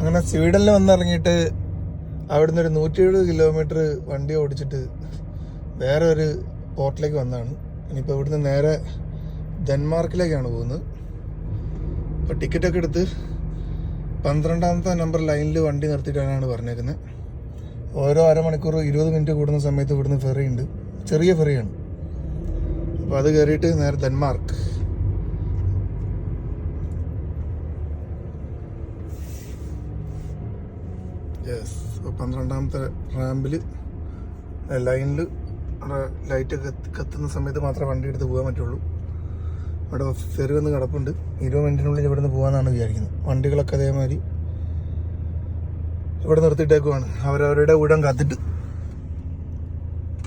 അങ്ങനെ സ്വീഡനിൽ വന്നിറങ്ങിയിട്ട് അവിടുന്ന് ഒരു 170 കിലോമീറ്റർ വണ്ടി ഓടിച്ചിട്ട് വേറെ ഒരു പോർട്ടിലേക്ക് വന്നതാണ്. ഇനിയിപ്പോൾ ഇവിടുന്ന് നേരെ ഡെൻമാർക്കിലേക്കാണ് പോകുന്നത്. ഇപ്പോൾ ടിക്കറ്റൊക്കെ എടുത്ത് 12ാമത്തെ നമ്പർ ലൈനിൽ വണ്ടി നിർത്തിയിട്ടാണ് പറഞ്ഞേക്കുന്നത്. ഓരോ അരമണിക്കൂർ 20 മിനിറ്റ് കൂടുന്ന സമയത്ത് ഇവിടുന്ന് ഫെറി ഉണ്ട്, ചെറിയ ഫെറിയാണ്. അപ്പോൾ അത് കയറിയിട്ട് നേരെ ഡെൻമാർക്ക്. യെസ്, 12ാമത്തെ റാമ്പിൽ ലൈനിൽ അവിടെ ലൈറ്റ് കത്തുന്ന സമയത്ത് മാത്രമേ വണ്ടി എടുത്ത് പോകാൻ പറ്റുള്ളൂ. അവിടെ ഫെറി വന്ന് കിടപ്പുണ്ട്. 20 മിനിറ്റിനുള്ളിൽ ഇവിടെ നിന്ന് പോകാമെന്നാണ് വിചാരിക്കുന്നത്. വണ്ടികളൊക്കെ അതേമാതിരി ഇവിടെ നിർത്തിയിട്ടേക്കുവാണ്, അവരവരുടെ ഊഴം കാത്തിട്ട്.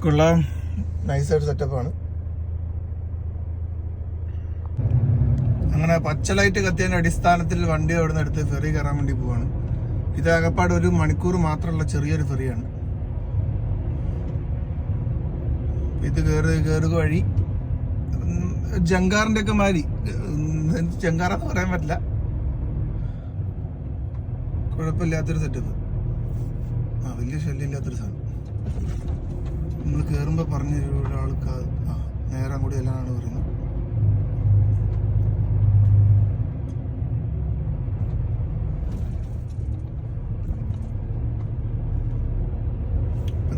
കൊള്ളാം, നൈസായിട്ട് സെറ്റപ്പാണ്. അങ്ങനെ പച്ച ലൈറ്റ് കത്തിയതിൻ്റെ അടിസ്ഥാനത്തിൽ വണ്ടി അവിടെ നിന്ന് എടുത്ത് ഫെറി കയറാൻ വേണ്ടി പോവാണ്. ഇത് ആകപ്പാട് 1 മണിക്കൂർ മാത്രമുള്ള ചെറിയൊരു ഫെറിയാണ്. ഇത് കയറുക വഴി ജങ്കാറിന്റെ ഒക്കെ മാതിരി, ജങ്കാറെന്ന് പറയാൻ പറ്റില്ല, കുഴപ്പമില്ലാത്തൊരു സെറ്റപ്പ്. വലിയ ശല്യമില്ലാത്തൊരു സാധനം. നമ്മൾ കയറുമ്പോൾ പറഞ്ഞ ഒരാൾക്ക് നേരം കൂടി എല്ലാമാണ് പറയുന്നത്.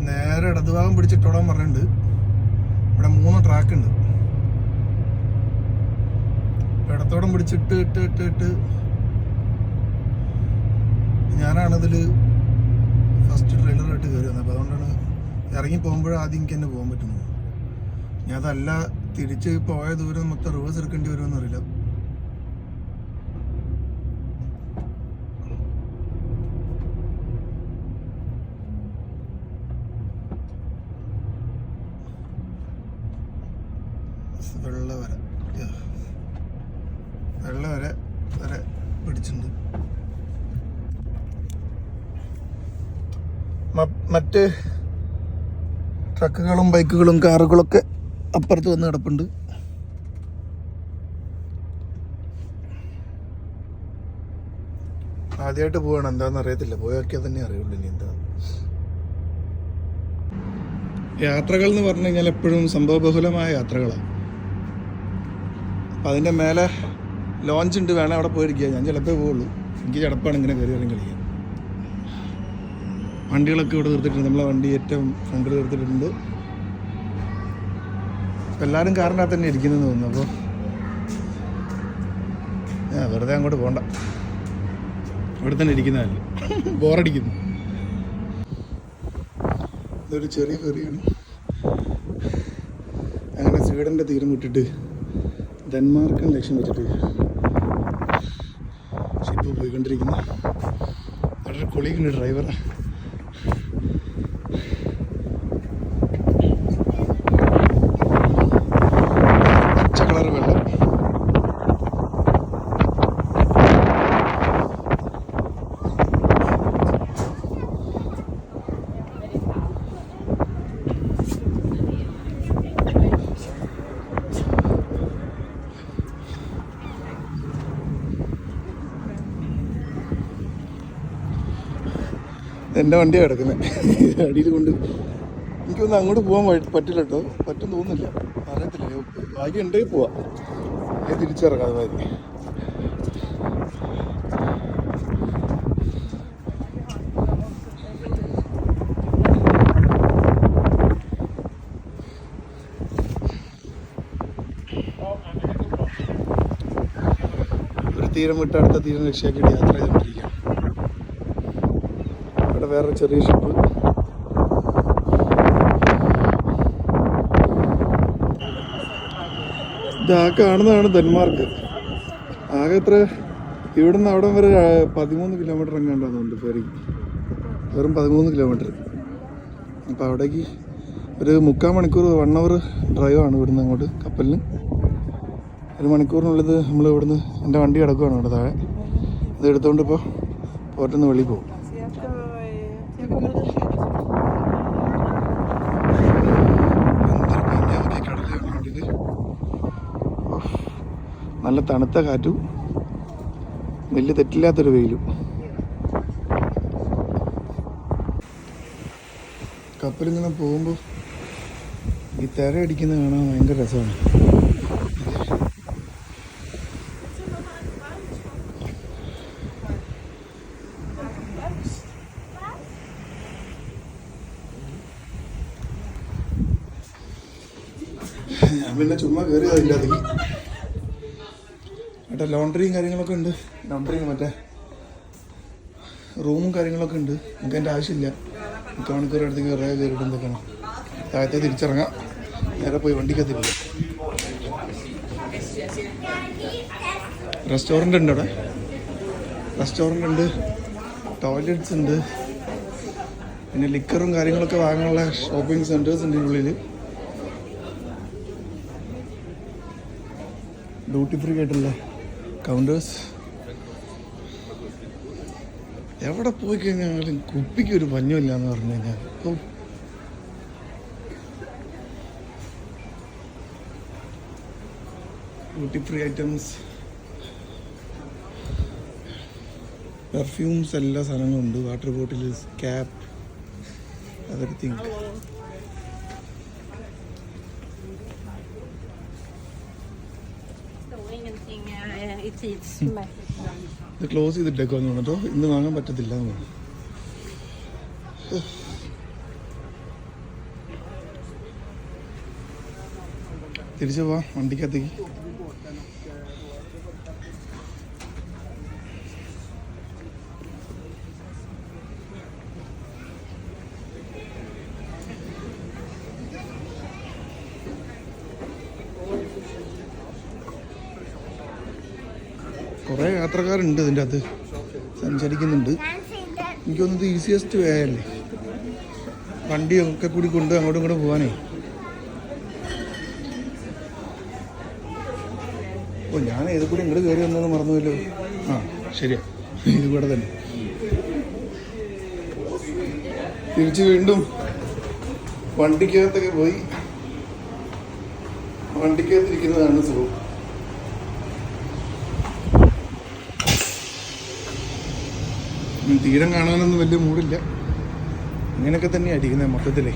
നേരെ ഇടതുഭാഗം പിടിച്ചിട്ടോളാൻ പറഞ്ഞിട്ടുണ്ട്. ഇവിടെ 3 ട്രാക്ക് ഉണ്ട്. ഇടത്തോടം പിടിച്ചിട്ട് ഇട്ട് ഞാനാണിതിൽ ഫസ്റ്റ് ട്രെയിലറായിട്ട് കയറി വന്നത്. അപ്പോൾ അതുകൊണ്ടാണ് ഇറങ്ങി പോകുമ്പോഴും ആദ്യം എനിക്ക് തന്നെ പോകാൻ പറ്റുന്നത്. ഞാൻ അതല്ല തിരിച്ച് പോയ ദൂരം മൊത്തം റിവേഴ്സ് എടുക്കേണ്ടി വരുമെന്ന് അറിയില്ല. വെള്ള വരെ പിടിച്ചിട്ടുണ്ട്. മറ്റ് ട്രക്കുകളും ബൈക്കുകളും കാറുകളൊക്കെ അപ്പുറത്ത് വന്ന് കിടപ്പുണ്ട്. ആദ്യമായിട്ട് പോവാണ്, എന്താണെന്ന് അറിയത്തില്ല. പോയാക്കിയാൽ തന്നെ അറിയുള്ളൂ ഇനി എന്താ. യാത്രകൾ എന്ന് പറഞ്ഞു കഴിഞ്ഞാൽ എപ്പോഴും സംഭവബഹുലമായ യാത്രകളാണ്. അപ്പം അതിൻ്റെ മേലെ ലോഞ്ച് ഉണ്ട്, വേണം അവിടെ പോയിരിക്കുക. ഞാൻ ചിലപ്പോൾ പോവുള്ളൂ, എനിക്ക് ചടപ്പാണ് ഇങ്ങനെ കയറി ഇറങ്ങി കളിക്കാൻ. വണ്ടികളൊക്കെ ഇവിടെ നിർത്തിയിട്ടുണ്ട്. നമ്മളെ വണ്ടി ഏറ്റവും ഫ്രണ്ടിൽ നിർത്തിയിട്ടുണ്ട്. അപ്പം എല്ലാവരും കാറിനകത്ത് തന്നെ ഇരിക്കുന്നതെന്ന് തോന്നുന്നു. അപ്പോൾ വെറുതെ അങ്ങോട്ട് പോകണ്ട, ഇവിടെ തന്നെ ഇരിക്കുന്നതല്ലേ, ബോറടിക്കുന്നു. ഇതൊരു ചെറിയ ഫെറിയാണ്. അങ്ങനെ സ്വീഡൻ്റെ തീരം വിട്ടിട്ട് ഡെൻമാർക്കിന് ലക്ഷ്യം വെച്ചിട്ട് ഷിപ്പ് പോയിക്കൊണ്ടിരിക്കുന്നു. വളരെ കൊളീഗുണ്ട് ഡ്രൈവർ. പച്ച കളർ വെള്ളം. എൻ്റെ വണ്ടിയാണ് കിടക്കുന്നത് അടിയിൽ കൊണ്ട്. എനിക്കൊന്നും അങ്ങോട്ട് പോകാൻ പറ്റില്ല കേട്ടോ, പറ്റും തോന്നുന്നില്ല, അറിയത്തില്ല. ഭാഗ്യം ഉണ്ടെങ്കിൽ പോവാം, തിരിച്ചിറങ്ങാം. മാതിരി ഒരു തീരം വിട്ട് അടുത്ത തീരം ലക്ഷ്യമാക്കിയിട്ട് യാത്ര ചെയ്തുകൊണ്ടിരിക്കുകയാണ്. ഇവിടെ വേറൊരു ചെറിയ ഷിപ്പ്. ഇതാ കാണുന്നതാണ് ഡെൻമാർക്ക്. ആകെ എത്ര, ഇവിടുന്ന് അവിടെ വരെ 13 കിലോമീറ്റർ എങ്ങാണ്ടാകുന്നുണ്ട് ഫെറി, വെറും 13 കിലോമീറ്റർ. അപ്പോൾ അവിടേക്ക് ഒരു 3/4 മണിക്കൂർ, 1 അവർ ഡ്രൈവാണ് ഇവിടുന്ന് അങ്ങോട്ട് കപ്പലിന്. 1 മണിക്കൂറിനുള്ളിൽ നമ്മൾ ഇവിടുന്ന്, എൻ്റെ വണ്ടി കിടക്കുകയാണ് അവിടെ താഴെ. ഇത് എടുത്തുകൊണ്ട് ഇപ്പോൾ പോർട്ടിൽ വെളിയിൽ പോകും. നല്ല തണുത്ത കാറ്റും വലിയ തെറ്റില്ലാത്തൊരു വെയിലും. കപ്പലിങ്ങനെ പോകുമ്പോൾ ഈ തിര അടിക്കുന്നത് കാണാൻ ഭയങ്കര രസമാണ്. ഞാൻ പിന്നെ ചുമ്മാ കയറി അതിൻ്റെ അതിൽ മറ്റേ ലോണ്ടറിയും കാര്യങ്ങളൊക്കെ ഉണ്ട്. ലോണ്ടറിയും മറ്റേ റൂമും കാര്യങ്ങളൊക്കെ ഉണ്ട്. നമുക്ക് അതിൻ്റെ ആവശ്യമില്ല. മണിക്കൂർ അടുത്തേക്ക് കുറേ കയറിയിട്ട് എന്തൊക്കെയാണ് താഴത്തെ തിരിച്ചിറങ്ങാം. നേരെ പോയി വണ്ടിക്കത്തില്ല. റെസ്റ്റോറൻ്റ് ഉണ്ട് അവിടെ. റെസ്റ്റോറൻ്റ് ഉണ്ട്, ടോയ്ലറ്റ്സ് ഉണ്ട്, പിന്നെ ലിക്കറും കാര്യങ്ങളൊക്കെ വാങ്ങാനുള്ള ഷോപ്പിംഗ് സെൻറ്റേഴ്സ് ഉണ്ട് ഉള്ളിൽ. ഡ്യൂട്ടി ഫ്രീ ആയിട്ടുള്ള കൗണ്ടേഴ്സ്. എവിടെ പോയി കഴിഞ്ഞാലും കുപ്പിക്ക് ഒരു പഞ്ഞമില്ല എന്ന് പറഞ്ഞു കഴിഞ്ഞാൽ ഡ്യൂട്ടി ഫ്രീ ഐറ്റംസ്, പെർഫ്യൂംസ്, എല്ലാ സാധനങ്ങളും ഉണ്ട്. Water bottle, cap, everything. ഇത് ക്ലോസ് ചെയ്തിട്ടേക്കാന്ന് പറഞ്ഞിട്ടോ ഇന്ന് വാങ്ങാൻ പറ്റത്തില്ല എന്ന് പറഞ്ഞു. തിരിച്ചു പോവാം വണ്ടിക്കകത്തേക്ക്. കുറേ യാത്രക്കാരുണ്ട് ഇതിൻ്റെ അകത്ത്, സഞ്ചരിക്കുന്നുണ്ട്. എനിക്ക് തോന്നുന്നത് ഈസിയസ്റ്റ് വേ അല്ലേ, വണ്ടിയൊക്കെ കൂടി കൊണ്ട് അങ്ങോട്ടും ഇങ്ങോട്ടും പോകാനേ. ഞാൻ ഏത് കൂടി ഇങ്ങോട്ട് കയറി വന്നത് മറന്നുവല്ലോ. ആ ശരിയാ, ഇത് കൂടെ തന്നെ. തിരിച്ച് വീണ്ടും വണ്ടിക്കകത്തൊക്കെ പോയി വണ്ടിക്കകത്തിരിക്കുന്നതാണ് സുഖം. തീരം കാണാനൊന്നും വലിയ മൂടില്ല. ഇങ്ങനെയൊക്കെ തന്നെയാണ് അടിക്കുന്നത് മൊത്തത്തിലേ.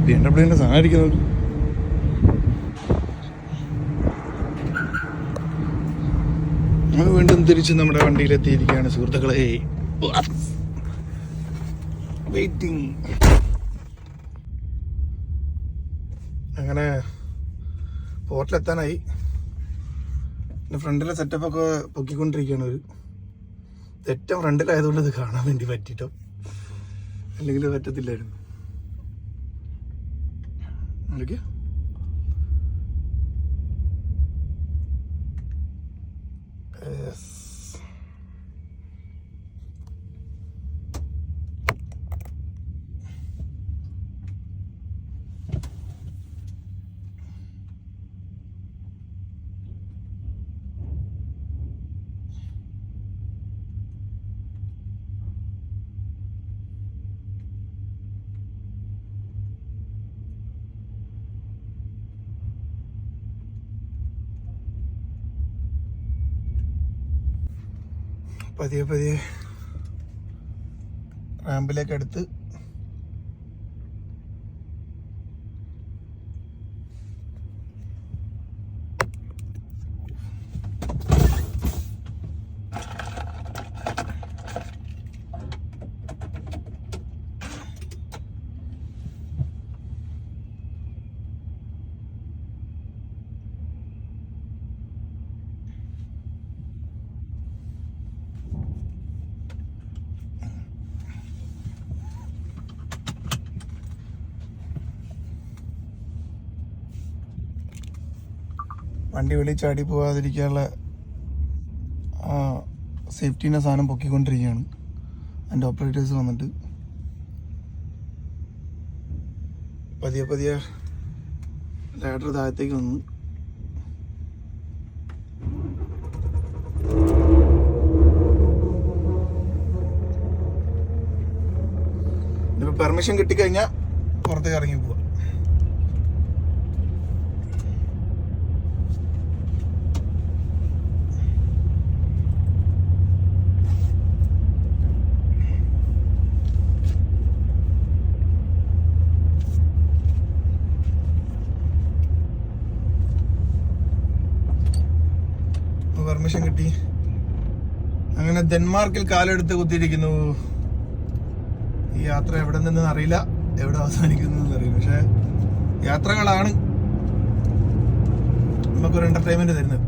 BMW സാധനം അടിക്കുന്നത്. നമ്മൾ വീണ്ടും തിരിച്ച് നമ്മുടെ വണ്ടിയിലെത്തിയിരിക്കുകയാണ് സുഹൃത്തുക്കളെ. വെയിറ്റിംഗ്. അങ്ങനെ പോർട്ടിലെത്താനായി. പിന്നെ ഫ്രണ്ടിലെ സെറ്റപ്പൊക്കെ പൊക്കിക്കൊണ്ടിരിക്കുകയാണ്. ഒരു ഏറ്റവും ഫ്രണ്ടിലായതുകൊണ്ട് ഇത് കാണാൻ വേണ്ടി പറ്റിട്ടോ, അല്ലെങ്കിൽ പറ്റത്തില്ലായിരുന്നു. ഓക്കെ, പതിയെ പതിയെ റാമ്പിലേക്ക് അടുത്ത് വണ്ടി വെളിയിൽ ചാടി പോകാതിരിക്കാനുള്ള സേഫ്റ്റീൻ്റെ സാധനം പൊക്കിക്കൊണ്ടിരിക്കുകയാണ് അതിൻ്റെ ഓപ്പറേറ്റേഴ്സ് വന്നിട്ട്. പതിയെ പതിയെ ലാഡർ താഴത്തേക്ക് വന്നു. ഇതിപ്പോൾ പെർമിഷൻ കിട്ടിക്കഴിഞ്ഞാൽ പുറത്തേക്ക് ഇറങ്ങി പോവാം. പെർമിഷൻ കിട്ടി. അങ്ങനെ ഡെൻമാർക്കിൽ കാലെടുത്ത് കുത്തിയിരിക്കുന്നു. ഈ യാത്ര എവിടെ നിന്നെന്ന് അറിയില്ല, എവിടെ അവസാനിക്കുന്നതെന്ന് അറിയില്ല. പക്ഷെ യാത്രകളാണ് നമുക്കൊരു എന്റർടൈൻമെന്റ് തരുന്നത്.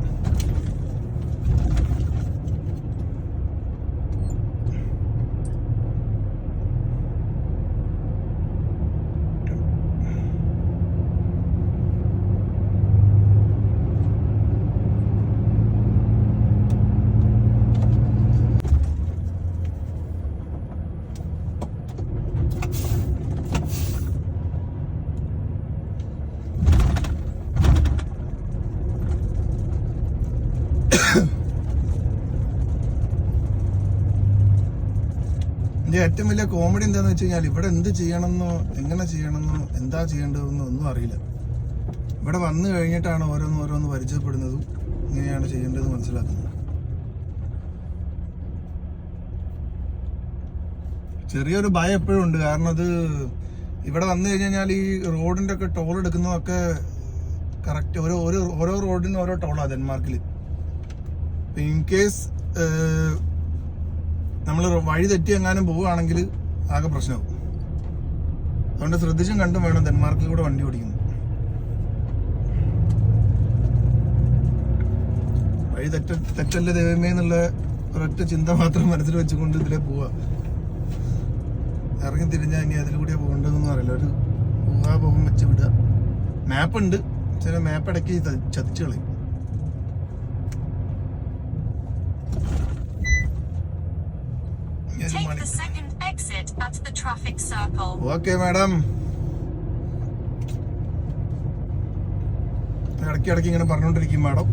ഇതിന്റെ ഏറ്റവും വലിയ കോമഡി എന്താന്ന് വെച്ച് കഴിഞ്ഞാൽ ഇവിടെ എന്ത് ചെയ്യണമെന്നോ എങ്ങനെ ചെയ്യണമെന്നോ എന്താ ചെയ്യേണ്ടതെന്നോ ഒന്നും അറിയില്ല. ഇവിടെ വന്നു കഴിഞ്ഞിട്ടാണ് ഓരോന്ന് പരിചയപ്പെടുന്നതും ഇങ്ങനെയാണ് ചെയ്യേണ്ടത് മനസ്സിലാക്കുന്നത്. ചെറിയൊരു ഭയം എപ്പോഴും ഉണ്ട്. കാരണം അത് ഇവിടെ വന്നു കഴിഞ്ഞാൽ ഈ റോഡിന്റെ ഒക്കെ ടോൾ എടുക്കുന്നതൊക്കെ കറക്റ്റ് ഓരോ റോഡിനും ഓരോ ടോളാണ് ഡെൻമാർക്കിൽ. ഇൻ കേസ് നമ്മൾ വഴി തെറ്റി എങ്ങാനും പോവുകയാണെങ്കിൽ ആകെ പ്രശ്നമാവും. അതുകൊണ്ട് ശ്രദ്ധിച്ചും കണ്ടും വേണം ഡെൻമാർക്കിൽ കൂടെ വണ്ടി ഓടിക്കുന്നത്. വഴി തെറ്റല്ലേ ദൈവമേ എന്നുള്ള ഒരൊറ്റ ചിന്ത മാത്രം മനസ്സിൽ വെച്ചുകൊണ്ട് ഇതിലെ പോവാ. ഇറങ്ങി തിരിഞ്ഞാൽ ഇനി അതിലൂടെ പോകേണ്ടതെന്ന് അറിയില്ല. ഒരു ഊഹാപോഹം വെച്ച് വിടുക. മാപ്പ് ഉണ്ട്, ചില മാപ്പ് ഇടയ്ക്ക് ചതിച്ചു കളയും. Okay madam. ഇടയ്ക്ക് ഇങ്ങനെ പറഞ്ഞോണ്ടിരിക്കും മാഡം.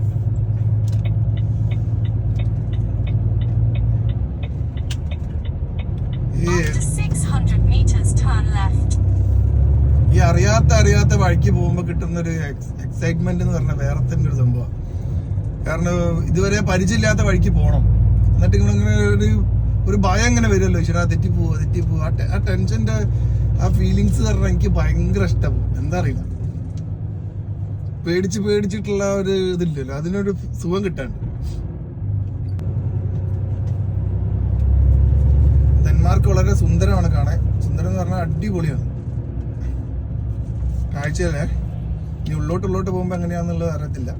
ഈ അറിയാത്ത വഴിക്ക് പോകുമ്പോ കിട്ടുന്നൊരു എക്സൈറ്റ്മെന്റ് എന്ന് പറഞ്ഞാൽ വേറെ തന്നെ ഒരു സംഭവമാണ്. കാരണം ഇതുവരെ പരിചയമില്ലാത്ത വഴിക്ക് പോകണം, എന്നിട്ട് ഇങ്ങനെ ഒരു ഭയം ഇങ്ങനെ വരുമല്ലോ. ഈശ്വരാ തെറ്റിപ്പോവും. ആ ടെൻഷന്റെ ആ ഫീലിങ്സ് പറഞ്ഞാൽ എനിക്ക് ഭയങ്കര ഇഷ്ടമാവും. എന്താ അറിയില്ല, പേടിച്ചിട്ടുള്ള ഒരു ഇതില്ലല്ലോ, അതിനൊരു സുഖം കിട്ടാണ്ട്. ഡെൻമാർക്ക് വളരെ സുന്ദരമാണ് കാണാൻ. സുന്ദരം എന്ന് പറഞ്ഞാൽ അടിപൊളിയാണ് കാഴ്ചയല്ലേ. ഇനി ഉള്ളോട്ട് പോകുമ്പോ എങ്ങനെയാന്നുള്ളത് അറിയത്തില്ല.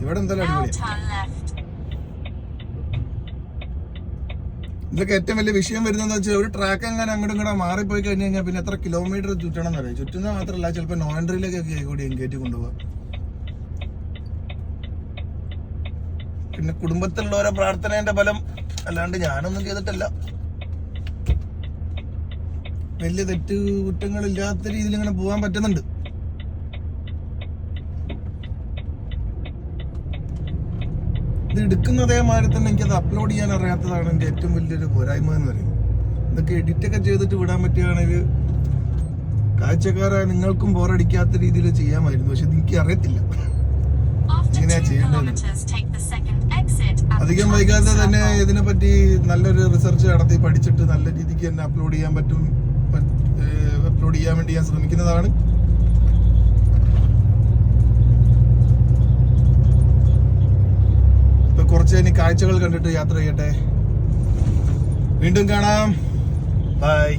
ഇവിടെ എന്തായാലും അടിപൊളിയാണ്. ഇതൊക്കെ ഏറ്റവും വലിയ വിഷയം വരുന്നതെന്ന് വെച്ചാൽ ഒരു ട്രാക്ക് അങ്ങനെ അങ്ങോട്ടും മാറിപ്പോയി കഴിഞ്ഞ് കഴിഞ്ഞാൽ പിന്നെ എത്ര കിലോമീറ്റർ ചുറ്റണം എന്നറിയാം. ചുറ്റുന്നത് മാത്രമല്ല, ചിലപ്പോൾ നോയൻട്രിയിലേക്കൊക്കെ കൂടി കയറ്റി കൊണ്ടുപോകാം. പിന്നെ കുടുംബത്തിലുള്ളവരെ പ്രാർത്ഥനേന്റെ ഫലം അല്ലാണ്ട് ഞാനൊന്നും ചെയ്തിട്ടല്ല. വലിയ കുറ്റങ്ങളില്ലാത്ത രീതിയിൽ ഇങ്ങനെ പോകാൻ പറ്റുന്നുണ്ട്. ഇത് എടുക്കുന്നതേമാതിരി തന്നെ എനിക്കത് അപ്ലോഡ് ചെയ്യാൻ അറിയാത്തതാണ് എൻ്റെ ഏറ്റവും വലിയൊരു പോരായ്മ എന്ന് പറയുന്നത്. ഇതൊക്കെ എഡിറ്റൊക്കെ ചെയ്തിട്ട് വിടാൻ പറ്റുകയാണെങ്കിൽ കാഴ്ചക്കാരായ നിങ്ങൾക്കും ബോറടിക്കാത്ത രീതിയിൽ ചെയ്യാമായിരുന്നു. പക്ഷെ എനിക്ക് അറിയത്തില്ല എങ്ങനെയാ ചെയ്യേണ്ടത്. അധികം വൈകാതെ തന്നെ ഇതിനെപ്പറ്റി നല്ലൊരു റിസർച്ച് നടത്തി പഠിച്ചിട്ട് നല്ല രീതിക്ക് തന്നെ അപ്ലോഡ് ചെയ്യാൻ വേണ്ടി ഞാൻ ശ്രമിക്കുന്നതാണ്. കുറച്ച് ഇനി കാഴ്ചകൾ കണ്ടിട്ട് യാത്ര ചെയ്യട്ടെ. വീണ്ടും കാണാം. ബൈ.